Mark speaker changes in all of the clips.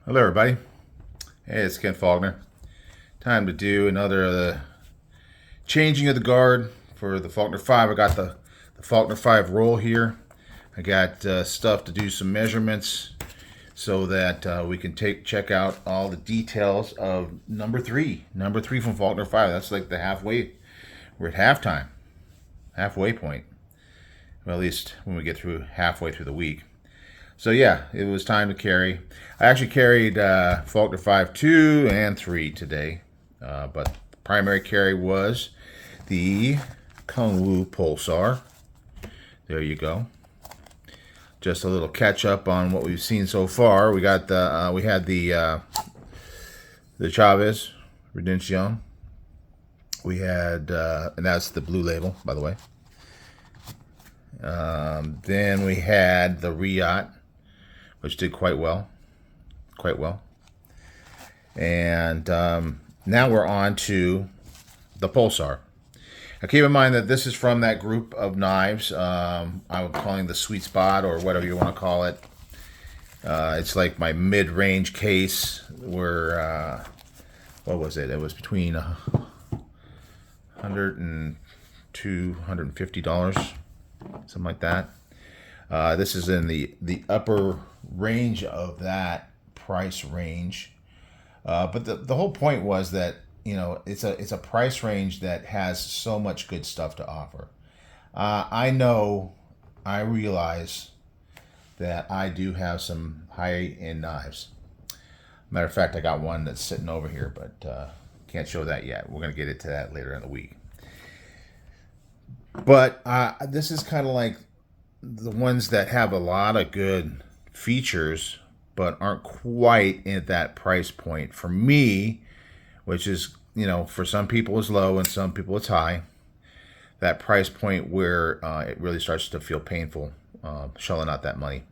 Speaker 1: Hello, everybody. Hey, it's Ken Faulkner. Time to do another changing of the guard for the Faulkner 5. I got the Faulkner 5 roll here. I got stuff to do some measurements so that we can check out all the details of number 3. Number 3 from Faulkner 5. That's like the halfway. We're at halftime. Halfway point. Well, at least when we get through halfway through the week. So yeah, it was time to carry. I actually carried Faulkner 5, 2, and 3 today. But the primary carry was the Kunwu Pulsar. There you go. Just a little catch up on what we've seen so far. We got we had the Chavez Redemption. We had and that's the blue label, by the way. Then we had the Riot, which did quite well. And now we're on to the Pulsar. Now keep in mind that this is from that group of knives. I'm calling the sweet spot, or whatever you want to call it. It's like my mid-range case where, what was it? It was between $100 and $250, something like that. This is in the upper range of that price range. But the whole point was that, you know, it's a price range that has so much good stuff to offer. I realize that I do have some high-end knives. Matter of fact, I got one that's sitting over here, but can't show that yet. We're going to get into that later in the week. But this is kind of like the ones that have a lot of good features but aren't quite at that price point for me, which is, you know, for some people it's low and some people it's high. That price point where it really starts to feel painful shelling out that money.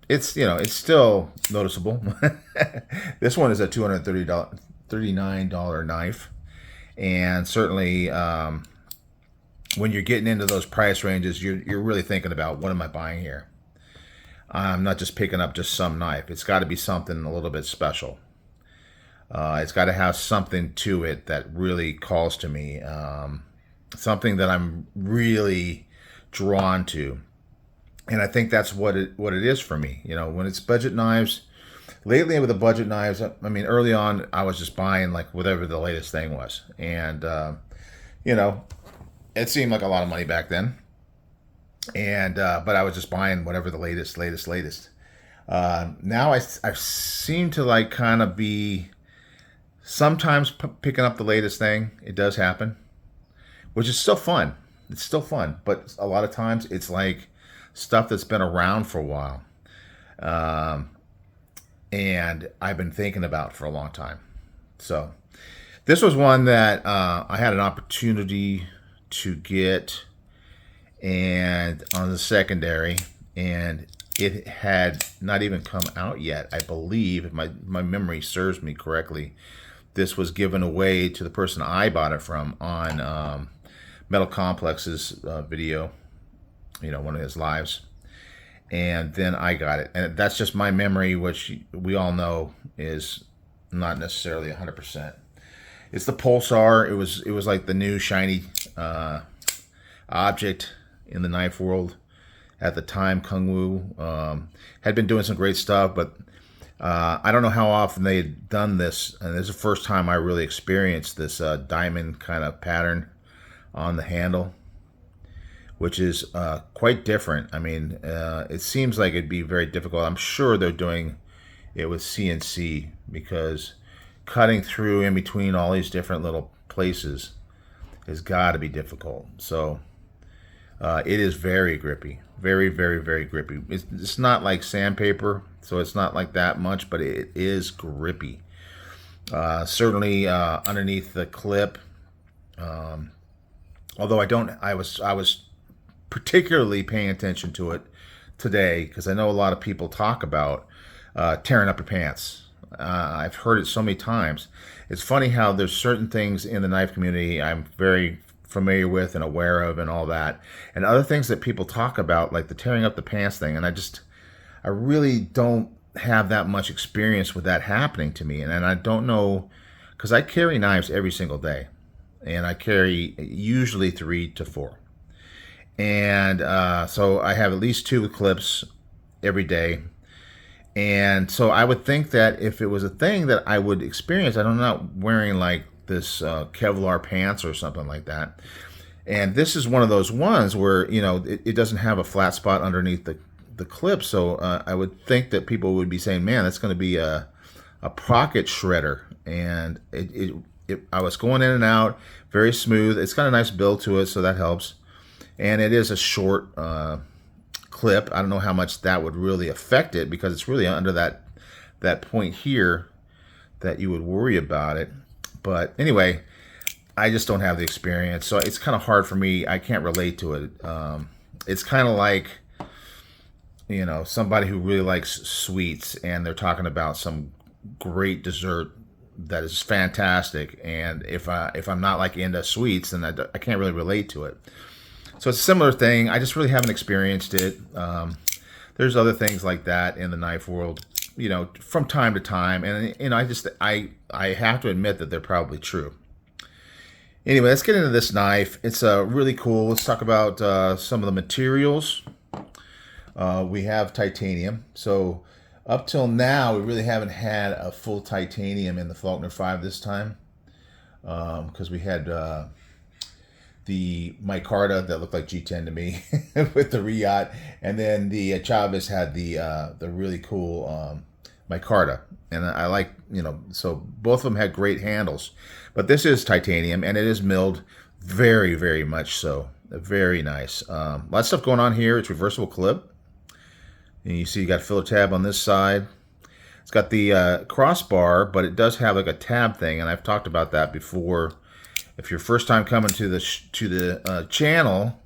Speaker 1: It's, you know, it's still noticeable. This one is a $239 knife, and certainly when you're getting into those price ranges, you're really thinking about, what am I buying here? I'm not just picking up just some knife. It's got to be something a little bit special. It's got to have something to it that really calls to me, something that I'm really drawn to, and I think that's what it is for me. You know, when it's budget knives. Lately with the budget knives, I mean, early on I was just buying like whatever the latest thing was, and you know, it seemed like a lot of money back then. And but I was just buying whatever the latest. Now I seem to like kind of be sometimes picking up the latest thing. It does happen, which is still fun. It's still fun, but a lot of times it's like stuff that's been around for a while, and I've been thinking about for a long time. So this was one that I had an opportunity to get and on the secondary, and it had not even come out yet. I believe, if my memory serves me correctly, this was given away to the person I bought it from on Metal Complex's video, you know, one of his lives, and then I got it. And that's just my memory, which we all know is not necessarily 100%. It's the Pulsar. It was like the new shiny object in the knife world at the time. Kunwu had been doing some great stuff, but I don't know how often they had done this, and this is the first time I really experienced this diamond kind of pattern on the handle, which is quite different. I mean, it seems like it'd be very difficult. I'm sure they're doing it with CNC, because cutting through in between all these different little places has got to be difficult. So it is very grippy, very, very, very grippy. It's not like sandpaper, so it's not like that much, but it is grippy. Certainly underneath the clip. Although I was particularly paying attention to it today, because I know a lot of people talk about tearing up your pants. I've heard it so many times. It's funny how there's certain things in the knife community I'm very familiar with and aware of and all that, and other things that people talk about, like the tearing up the pants thing, and I really don't have that much experience with that happening to me, and I don't know, because I carry knives every single day, and I carry usually 3 to 4, and so I have at least 2 clips every day. And so I would think that if it was a thing that I would experience, I'm not wearing like this Kevlar pants or something like that. And this is one of those ones where, you know, it doesn't have a flat spot underneath the clip. So I would think that people would be saying, man, that's going to be a pocket shredder. And I was going in and out, very smooth. It's got a nice build to it, so that helps. And it is a short clip. I don't know how much that would really affect it, because it's really under that point here that you would worry about it. But anyway, I just don't have the experience, so it's kind of hard for me. I can't relate to it. It's kind of like, you know, somebody who really likes sweets and they're talking about some great dessert that is fantastic, and if I'm not like into sweets, then I can't really relate to it. So it's a similar thing. I just really haven't experienced it. There's other things like that in the knife world, you know, from time to time, and you know, I have to admit that they're probably true. Anyway, let's get into this knife. It's really cool. Let's talk about some of the materials. We have titanium. So up till now, we really haven't had a full titanium in the Faulkner 5 this time, because we had the micarta that looked like G10 to me with the Riot, and then the Chavez had the really cool micarta, and I like, you know, so both of them had great handles. But this is titanium, and it is milled very, very much so. Very nice. Lots of stuff going on here. It's reversible clip, and you see you got filler tab on this side. It's got the crossbar, but it does have like a tab thing, and I've talked about that before. If you're first time coming to the channel,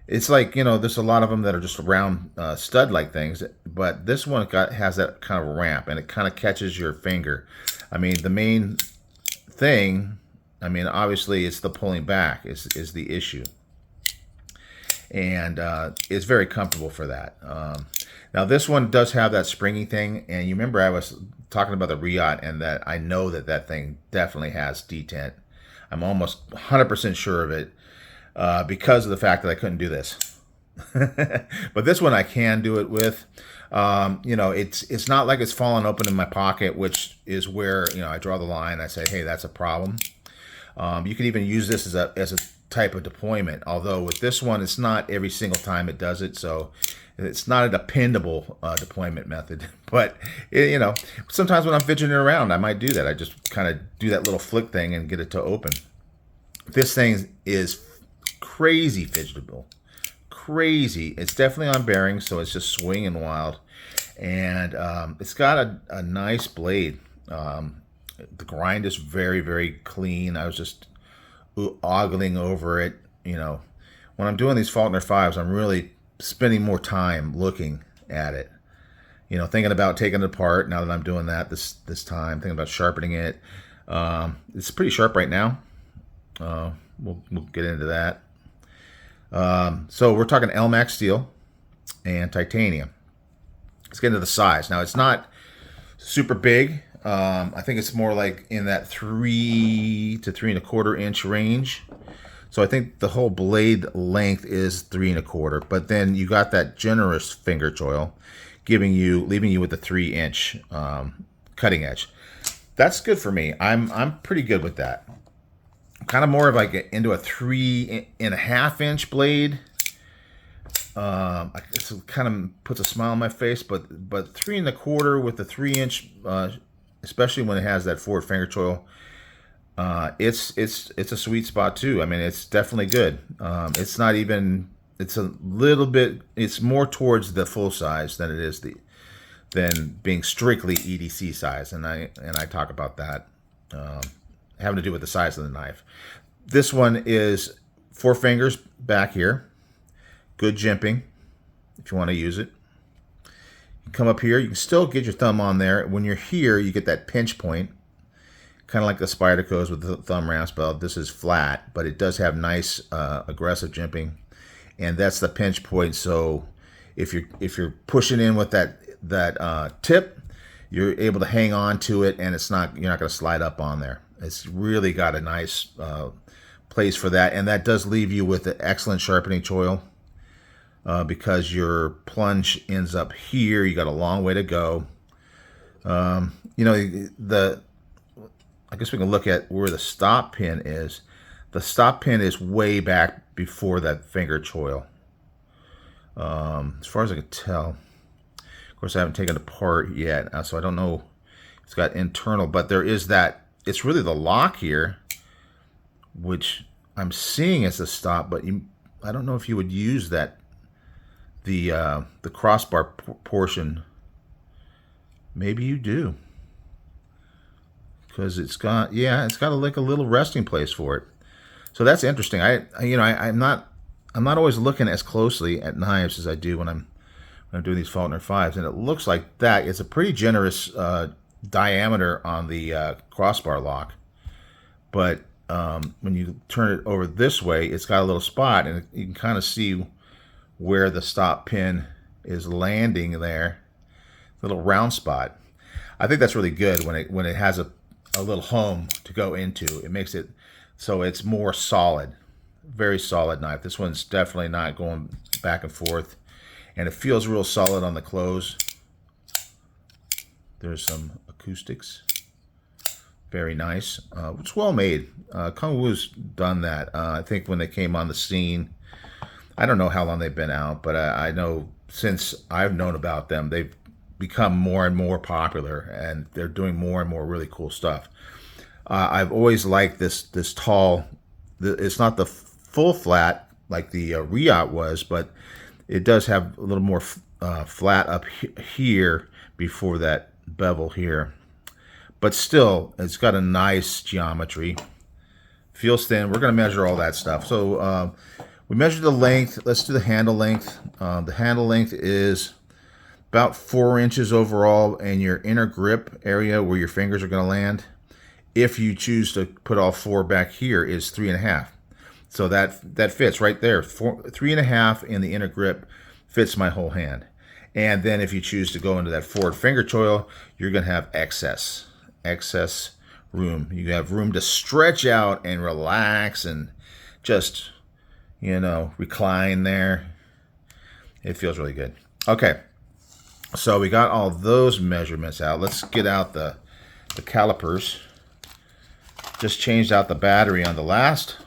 Speaker 1: it's like, you know, there's a lot of them that are just round stud-like things, but this one has that kind of ramp, and it kind of catches your finger. I mean, the main thing, I mean, obviously it's the pulling back is the issue, and it's very comfortable for that. Now this one does have that springy thing, and you remember I was talking about the Riot, and that I know that thing definitely has detent. I'm almost 100% sure of it, because of the fact that I couldn't do this. But this one I can do it with. You know, it's not like it's falling open in my pocket, which is where, you know, I draw the line. I say, hey, that's a problem. You could even use this as a type of deployment, although with this one, it's not every single time it does it, so it's not a dependable deployment method. But you know, sometimes when I'm fidgeting around, I might do that. I just kind of do that little flick thing and get it to open. This thing is crazy fidgetable. Crazy. It's definitely on bearings, so it's just swinging wild. And it's got a nice blade. The grind is very, very clean. I was just ogling over it. You know, when I'm doing these Faulkner 5s, I'm really spending more time looking at it. You know, thinking about taking it apart. Now that I'm doing that this time, thinking about sharpening it. It's pretty sharp right now. We'll get into that. So we're talking LMAX steel and titanium. Let's get into the size. Now it's not super big. I think it's more like in that 3 to 3 1/4 inch range. So I think the whole blade length is 3 1/4, but then you got that generous finger choil, leaving you with a 3 inch cutting edge. That's good for me. I'm pretty good with that. Kind of more of like into a 3 1/2 inch blade. It kind of puts a smile on my face, but 3 1/4 with the 3 inch, especially when it has that forward finger choil, it's a sweet spot too. I mean, it's definitely good. It's not even. It's a little bit. It's more towards the full size than it is than being strictly EDC size, and I talk about that. Having to do with the size of the knife. This one is 4 fingers back here. Good jimping if you want to use it. You come up here, you can still get your thumb on there. When you're here, you get that pinch point, kind of like the Spyderco's with the thumb ramps, but this is flat, but it does have nice aggressive jimping, and that's the pinch point. So if you're pushing in with that tip, you're able to hang on to it, and you're not going to slide up on there. It's really got a nice place for that, and that does leave you with an excellent sharpening choil because your plunge ends up here. You got a long way to go. You know, I guess we can look at where the stop pin is. The stop pin is way back before that finger choil. As far as I can tell. Of course, I haven't taken it apart yet, so I don't know if it's got internal, but there is that. It's really the lock here, which I'm seeing as a stop, but I don't know if you would use that, the crossbar portion. Maybe you do, because it's got like a little resting place for it. So that's interesting. I'm not always looking as closely at knives as I do when I'm doing these Faulkner 5s, and it looks like that. It's a pretty generous diameter on the crossbar lock, but when you turn it over this way, it's got a little spot, and you can kind of see where the stop pin is landing there, a little round spot. I think that's really good when it has a little home to go into. It makes it so it's more solid, very solid knife. This one's definitely not going back and forth, and it feels real solid on the close. There's some acoustics. Very nice. It's well made. Kunwu's done that. I think when they came on the scene, I don't know how long they've been out, but I know since I've known about them, they've become more and more popular, and they're doing more and more really cool stuff. I've always liked this tall. It's not the full flat like the Riot was, but it does have a little more flat up here before that bevel here. But still, it's got a nice geometry. Feels thin. We're going to measure all that stuff. So we measured the length. Let's do the handle length. The handle length is about 4 inches overall, and your inner grip area where your fingers are going to land, if you choose to put all 4 back here, is 3.5. So that fits right there. 3.5 in the inner grip fits my whole hand. And then if you choose to go into that forward finger choil, you're going to have excess room. You have room to stretch out and relax and just, recline there. It feels really good. Okay, so we got all those measurements out. Let's get out the calipers. Just changed out the battery on the last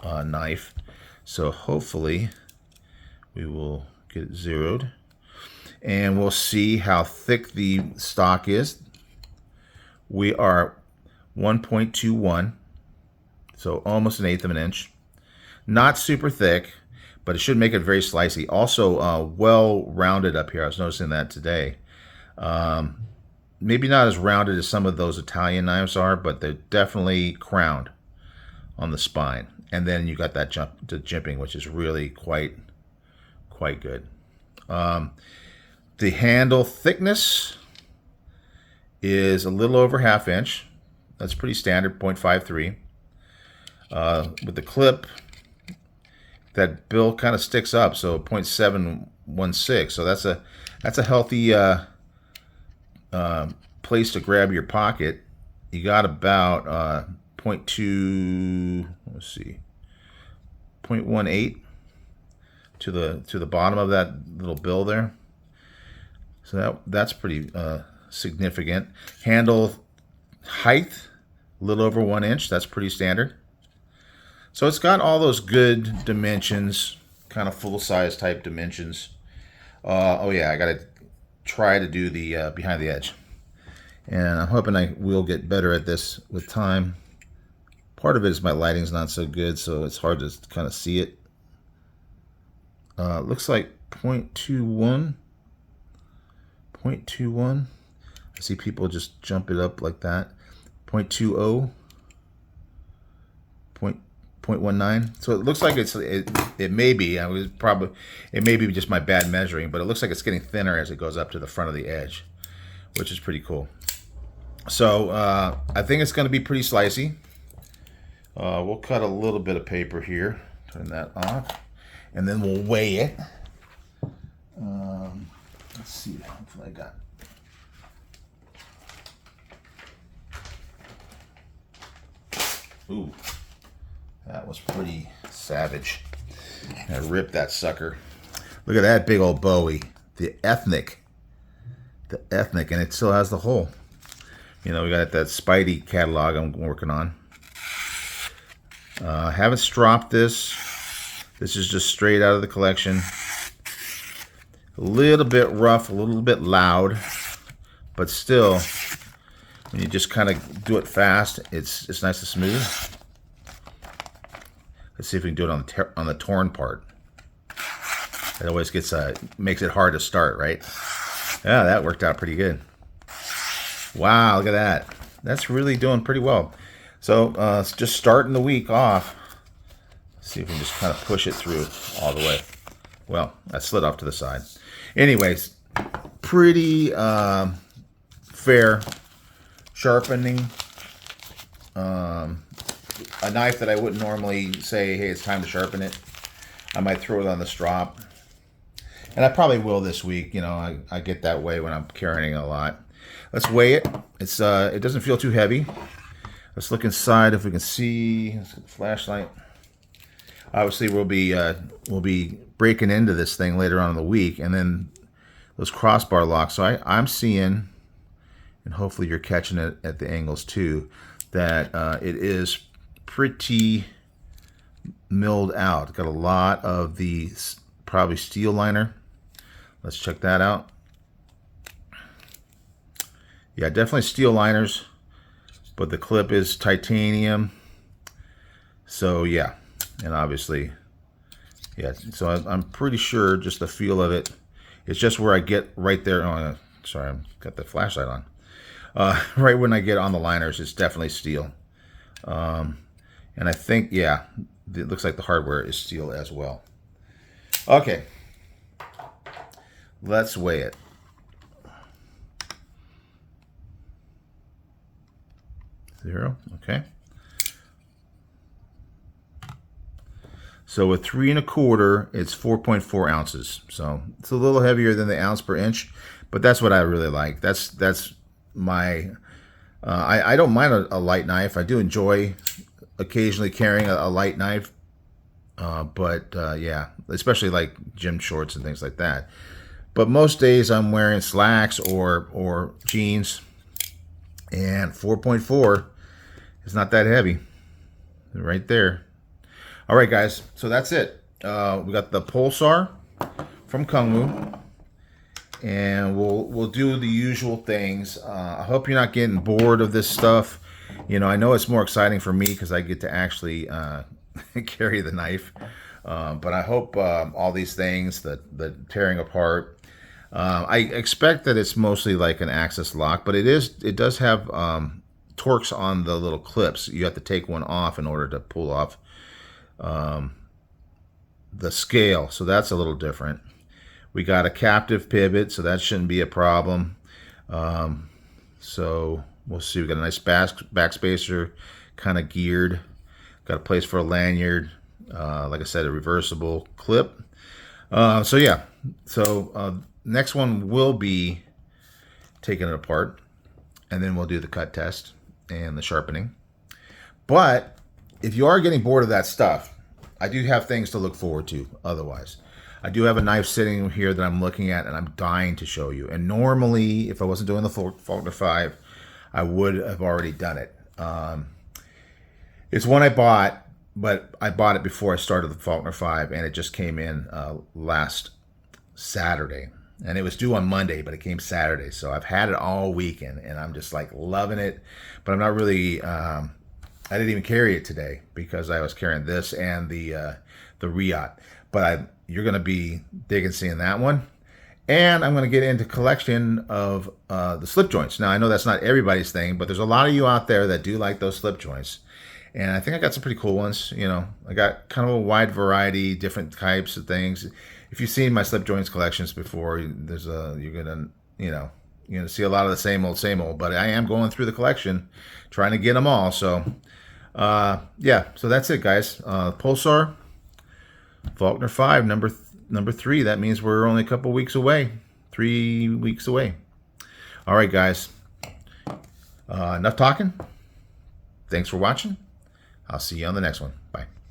Speaker 1: knife, so hopefully we will get it zeroed, and we'll see how thick the stock is. We are 1.21, so almost 1/8 of an inch. Not super thick, but it should make it very slicey. Also well rounded up here. I was noticing that today. Maybe not as rounded as some of those Italian knives are, but they're definitely crowned on the spine. And then you got that jimping, which is really quite good. The handle thickness is a little over 1/2 inch. That's pretty standard, 0.53. With the clip, that bill kind of sticks up, so 0.716. So that's a healthy place to grab your pocket. You got about 0.2. Let's see, 0.18 to the bottom of that little bill there. So that's pretty significant. Handle height, a little over 1 inch. That's pretty standard. So it's got all those good dimensions, kind of full-size type dimensions. Oh yeah, I got to try to do the behind the edge. And I'm hoping I will get better at this with time. Part of it is my lighting's not so good, so it's hard to kind of see it. Looks like 0.21. 0.21. I see people just jump it up like that. 0.20. 0.19. So it looks like it may be. It may be just my bad measuring, but it looks like it's getting thinner as it goes up to the front of the edge, which is pretty cool. So I think it's going to be pretty slicey. We'll cut a little bit of paper here. Turn that off, and then we'll weigh it. Let's see. Hopefully I got Ooh, that was pretty savage. I ripped that sucker. Look at that big old Bowie. The Ethnic, and it still has the hole. You know, we got that Spidey catalog I'm working on. Haven't stropped this. This is just straight out of the collection. A little bit rough, a little bit loud, but still, when you just kind of do it fast, it's nice and smooth. Let's see if we can do it on the torn part. It always gets makes it hard to start, right? Yeah, that worked out pretty good. Wow, look at that. That's really doing pretty well. So just starting the week off. Let's see if we can just kind of push it through all the way. Well, that slid off to the side. Anyways, pretty fair sharpening. A knife that I wouldn't normally say, hey, it's time to sharpen it. I might throw it on the strop. And I probably will this week. You know, I get that way when I'm carrying a lot. Let's weigh it. It doesn't feel too heavy. Let's look inside if we can see. Let's get the flashlight. Obviously, we'll be breaking into this thing later on in the week, and then those crossbar locks. So I'm seeing, and hopefully you're catching it at the angles too, that it is pretty milled out. Got a lot of the probably steel liner. Let's check that out. Yeah, definitely steel liners, but the clip is titanium. So yeah, and obviously, yeah. So I'm pretty sure just the feel of it. It's just where I get right there. Oh, sorry, I've got the flashlight on. Right when I get on the liners, it's definitely steel. And I think, yeah, it looks like the hardware is steel as well. Okay, let's weigh it. Zero, okay. So with 3 1/4, it's 4.4 ounces. So it's a little heavier than the ounce per inch, but that's what I really like. That's my, I don't mind a light knife. I do enjoy occasionally carrying a light knife, but yeah, especially like gym shorts and things like that. But most days I'm wearing slacks or jeans, and 4.4 is not that heavy. Right there. All right, guys. So that's it. We got the Pulsar from Kunwu, and we'll do the usual things. I hope you're not getting bored of this stuff. You know, I know it's more exciting for me because I get to actually carry the knife. But I hope all these things, the tearing apart. I expect that it's mostly like an axis lock, but it does have torques on the little clips. You have to take one off in order to pull off the scale, so that's a little different. We got a captive pivot, so that shouldn't be a problem. So we'll see. We got a nice backspacer, kind of geared. Got a place for a lanyard. Like I said, a reversible clip. So yeah. So next one will be taking it apart, and then we'll do the cut test and the sharpening. But if you are getting bored of that stuff, I do have things to look forward to otherwise. I do have a knife sitting here that I'm looking at, and I'm dying to show you. And normally, if I wasn't doing the Faulkner 5, I would have already done it. It's one I bought, but I bought it before I started the Faulkner 5, and it just came in last Saturday. And it was due on Monday, but it came Saturday. So I've had it all weekend, and I'm just like loving it. But I'm not really... I didn't even carry it today because I was carrying this and the Riot. But you're going to be digging seeing that one. And I'm going to get into collection of the slip joints. Now, I know that's not everybody's thing, but there's a lot of you out there that do like those slip joints. And I think I got some pretty cool ones. You know, I got kind of a wide variety, different types of things. If you've seen my slip joints collections before, you're going to see a lot of the same old, but I am going through the collection, trying to get them all. So, yeah, so that's it, guys. Pulsar, Faulkner 5, number 3. That means we're only a couple weeks away, 3 weeks away. All right, guys. Enough talking. Thanks for watching. I'll see you on the next one. Bye.